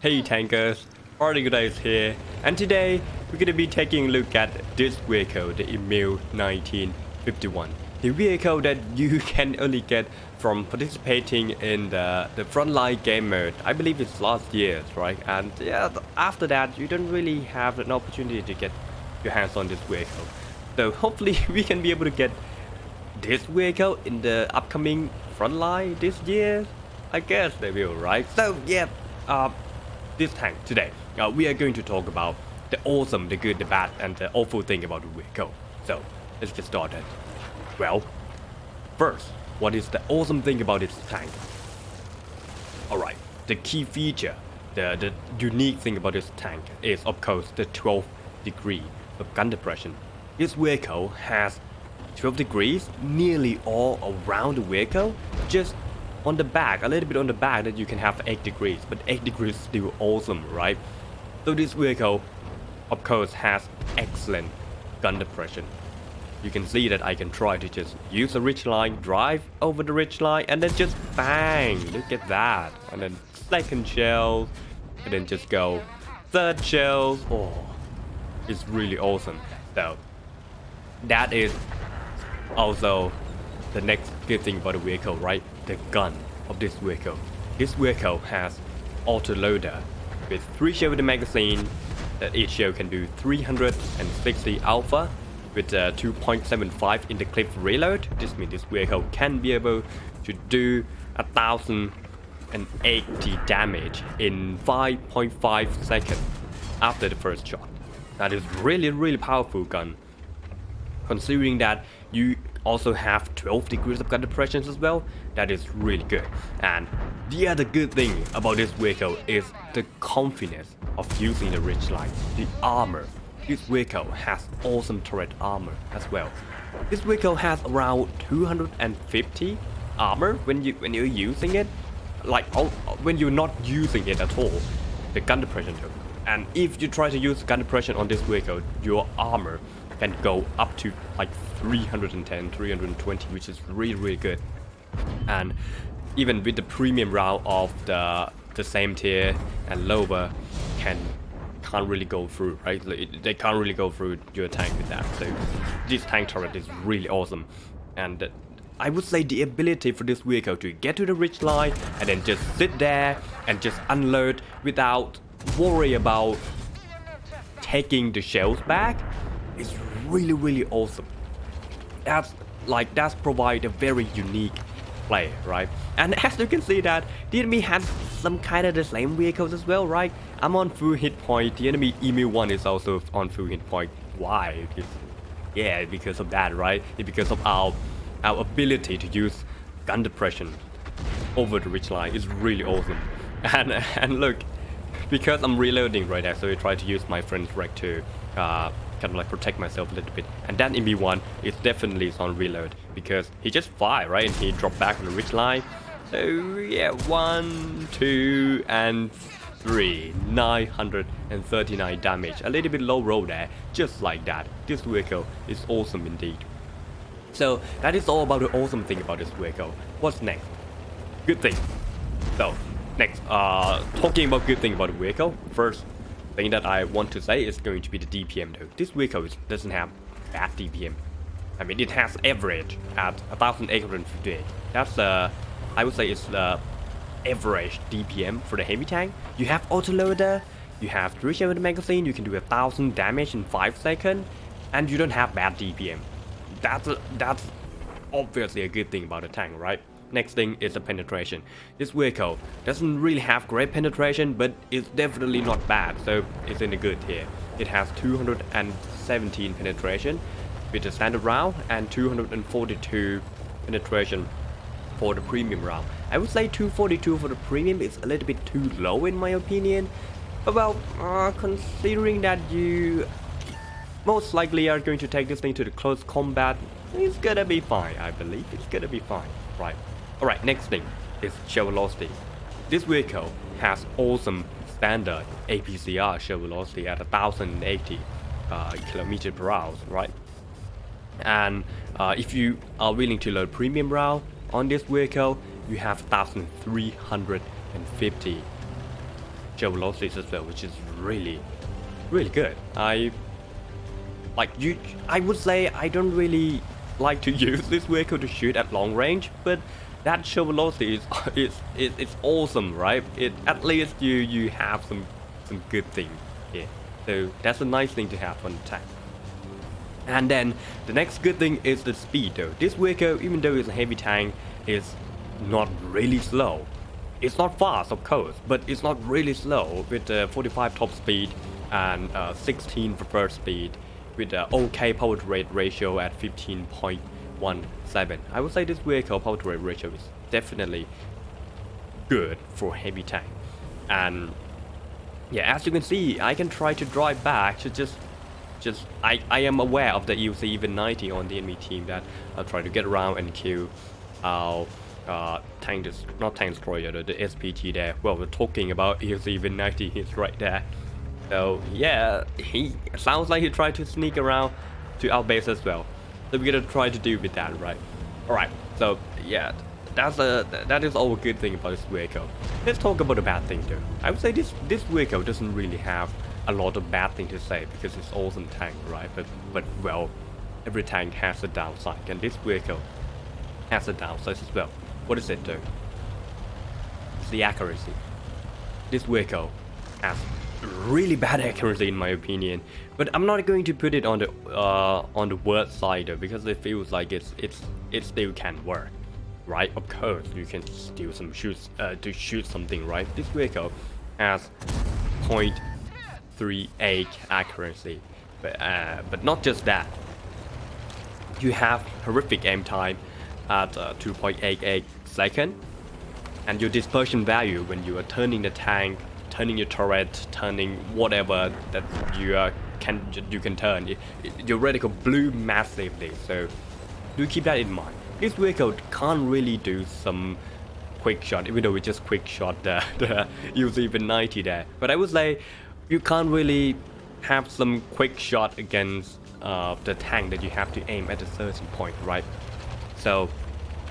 Hey tankers, Party Guys here, and today we're gonna be taking a look at this vehicle, the Emil1951. The vehicle that you can only get from participating in the frontline game mode. I believe it's last year, right? And yeah, after that you don't really have an opportunity to get your hands on this vehicle. So hopefully we can be able to get this vehicle in the upcoming frontline this year. I guess they will, right? So yeah, this tank today, we are going to talk about the awesome, the good, the bad, and the awful thing about the vehicle. So let's get started. Well, first, what is the awesome thing about this tank? Alright, the key feature, the unique thing about this tank is of course the 12 degree of gun depression. This vehicle has 12 degrees nearly all around the vehicle, just on the back, a little bit on the back that you can have 8 degrees, but 8 degrees is still awesome, right? So this vehicle of course has excellent gun depression. You can see that I can try to just use a ridge line, drive over the ridge line, and then just bang, look at that. And then second shell, and then just go third shell. Oh, it's really awesome. So that is also the next good thing about the vehicle, right? The gun of this vehicle. This vehicle has auto loader with 3 shells with a magazine that each shell can do 360 alpha with 2.75 in the clip reload. This means this vehicle can be able to do 1080 damage in 5.5 seconds after the first shot. That is really powerful gun, considering that you also have 12 degrees of gun depression as well. That is really good. And the other good thing about this vehicle is the confidence of using the ridge line, the armor. This vehicle has awesome turret armor as well. This vehicle has around 250 armor when you're using it, like when you're not using it at all, the gun depression too. And if you try to use gun depression on this vehicle, your armor can go up to like 310, 320, which is really good. And even with the premium round of the same tier and lower, can't really go through, right? They can't really go through your tank with that. So this tank turret is really awesome. And I would say the ability for this vehicle to get to the ridge line and then just sit there and just unload without worry about taking the shells back is really awesome. That's provide a very unique play, right? And as you can see that the enemy has some kind of the same vehicles as well, right? I'm on full hit point. The enemy Emil1 is also on full hit point. Why? Because of that, right? It's because of our ability to use gun depression over the ridge line is really awesome. And look, because I'm reloading right now, so I try to use my friend's wreck to kind of like protect myself a little bit. And that MB1 is definitely on reload because he just fired, right? And he dropped back on the ridge line. So yeah, 1, 2, and 3, 939 damage. A little bit low roll there, just like that. This vehicle is awesome indeed. So that is all about the awesome thing about this vehicle. What's next? Good thing. So next, talking about good thing about the vehicle. First thing that I want to say is going to be the DPM though. This vehicle doesn't have bad DPM. I mean, it has average at 1858. That's I would say it's the average DPM for the heavy tank. You have autoloader, you have 3 shells with a magazine, you can do 1000 damage in 5 seconds, and you don't have bad DPM. That's obviously a good thing about the tank, right? Next thing is the penetration. This vehicle doesn't really have great penetration, but it's definitely not bad, so it's in the good tier. It has 217 penetration with the standard round and 242 penetration for the premium round. I would say 242 for the premium is a little bit too low in my opinion. But well, considering that you most likely are going to take this thing to the close combat, it's gonna be fine. I believe it's gonna be fine, right? Alright, next thing is shell velocity. This vehicle has awesome standard APCR shell velocity at 1080 km per hour, right? And if you are willing to load premium round on this vehicle, you have 1350 shell velocities as well, which is really good. I would say I don't really like to use this vehicle to shoot at long range, but that shell velocity is awesome, right? It at least you have some good thing here. So that's a nice thing to have on the tank. And then the next good thing is the speed though. This vehicle, even though it's a heavy tank, is not really slow. It's not fast, of course, but it's not really slow with 45 top speed and 16 preferred speed with the OK power to weight ratio at 15.17. I would say this vehicle power to weight ratio is definitely good for heavy tank. And yeah, as you can see, I can try to drive back to just I am aware of the Emil1951 on the enemy team that I'll try to get around and kill our not tank destroyer, the SPG there. Well, we're talking about Emil1951, he's right there. So yeah, he sounds like he tried to sneak around to our base as well. So we're gonna try to deal with that, right? Alright, so yeah, that is all a good thing about this vehicle. Let's talk about the bad thing though. I would say this vehicle doesn't really have a lot of bad thing to say because it's awesome tank, right? But well, every tank has a downside, and this vehicle has a downside as well. What is it though? It's the accuracy. This vehicle has really bad accuracy in my opinion, but I'm not going to put it on the worst side though, because it feels like it still can work, right? Of course you can steal some shoots to shoot something, right? This vehicle has 0.38 accuracy, but not just that, you have horrific aim time at 2.88 seconds, and your dispersion value when you are turning the tank, turning your turret, turning whatever that you can turn, your reticle blew massively. So do keep that in mind. This vehicle can't really do some quick shot, even though we just quick shot the Emil1951 there. But I would say you can't really have some quick shot against the tank that you have to aim at a certain point, right? So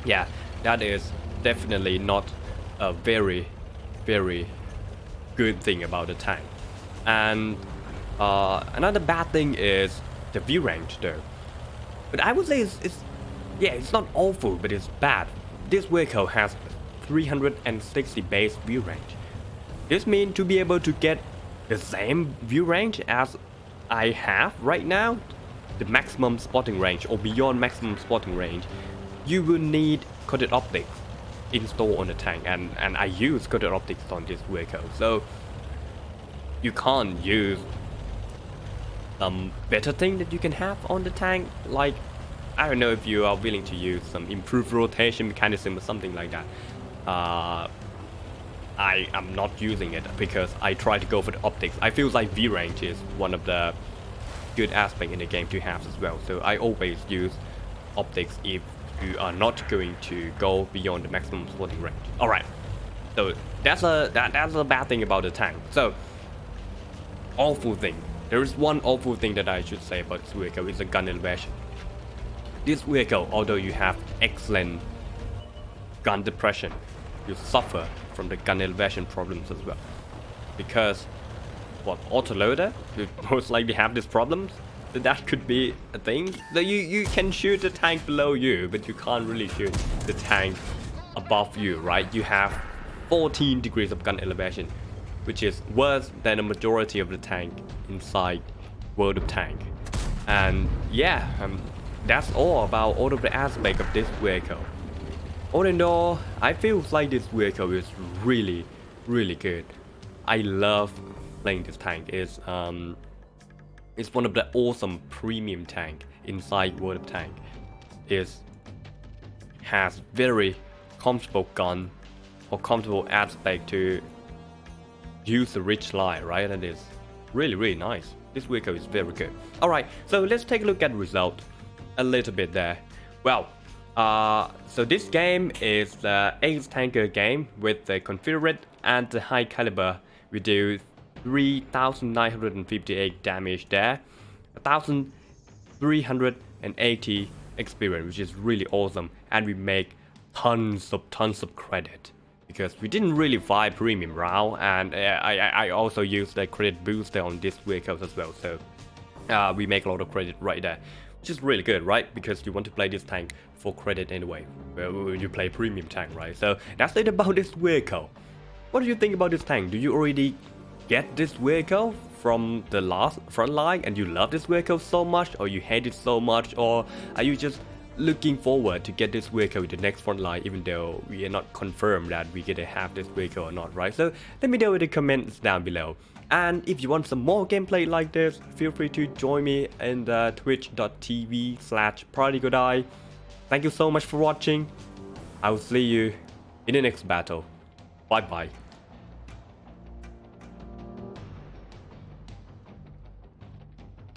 yeah, that is definitely not a very good thing about the tank. And another bad thing is the view range though. But I would say it's not awful, but it's bad. This vehicle has 360 base view range. This means to be able to get the same view range as I have right now, the maximum spotting range or beyond maximum spotting range, you will need coated optics installed on the tank, and I use coated optics on this vehicle, so you can't use some better thing that you can have on the tank. Like, I don't know if you are willing to use some improved rotation mechanism or something like that. I am not using it because I try to go for the optics. I feel like view range is one of the good aspects in the game to have as well, so I always use optics if you are not going to go beyond the maximum spotting range. Alright, so that's a bad thing about the tank. So awful thing, there is one awful thing that I should say about this vehicle, is the gun elevation. This vehicle, although you have excellent gun depression, you suffer from the gun elevation problems as well, because what, autoloader you most likely have these problems. So that could be a thing. So you can shoot the tank below you, but you can't really shoot the tank above you, right? You have 14 degrees of gun elevation, which is worse than a majority of the tank inside World of Tank. And yeah, that's all about all of the aspects of this vehicle. All in all, I feel like this vehicle is really good. I love playing this tank. It's one of the awesome premium tank inside World of Tank. It has very comfortable gun or comfortable aspect to use the rich line, right? And it's really nice. This vehicle is very good. Alright, so let's take a look at the result a little bit there. Well, so this game is the Ace Tanker game with the Confederate and the high caliber. We do 3,958 damage there, 1,380 experience, which is really awesome, and we make tons of credit. because we didn't really buy premium round, and I also used the credit booster on this vehicle as well, so we make a lot of credit right there, which is really good, right? Because you want to play this tank for credit anyway. Well, you play premium tank, right? So that's it about this vehicle. What do you think about this tank? Do you already get this vehicle from the last front line and you love this vehicle so much, or you hate it so much, or are you just looking forward to get this vehicle with the next front line, even though we are not confirmed that we're gonna have this vehicle or not, right? So let me know in the comments down below. And if you want some more gameplay like this, feel free to join me in the twitch.tv/PriorityGodai. Thank you so much for watching. I will see you in the next battle. Bye bye.